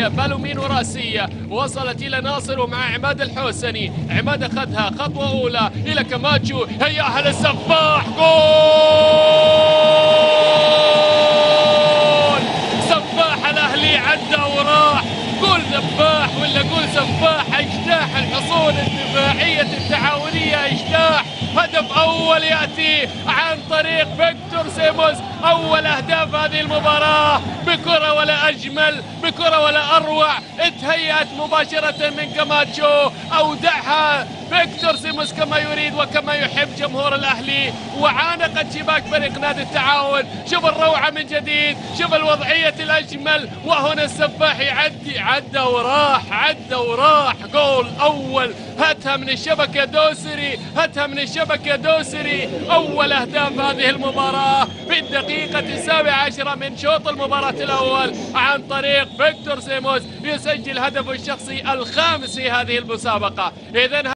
بالومين وراسية وصلت إلى ناصر ومع عماد الحوسني. عماد أخذها خطوة أولى إلى كماتشو، هياها للسفاح، جول! سفاح الأهلي عدى وراح. قول ذباح ولا قول سفاح، اجتاح الحصون الدفاعية التعاونية، اجتاح. هدف أول يأتي عن طريق فيكتور سيموس، أول أهداف هذه المباراة، بكرة ولا أجمل، بكرة ولا أروع، اتهيأت مباشرة من كاماتشو، أودعها فيكتور سيموس كما يريد وكما يحب جمهور الأهلي، وعانقت شباك فريق نادي التعاون. شوف الروعة من جديد، شوف الوضعية الأجمل، وهنا السفاح يعدي، عدى وراح، جول أول، هاتها من الشبكة دوسري، هاتها من الشبكة دوسري، أول أهداف هذه المباراة في الدقيقة 17 من شوط المباراة الأول عن طريق فيكتور سيموس، يسجل هدفه الشخصي الخامس في هذه المسابقة. إذن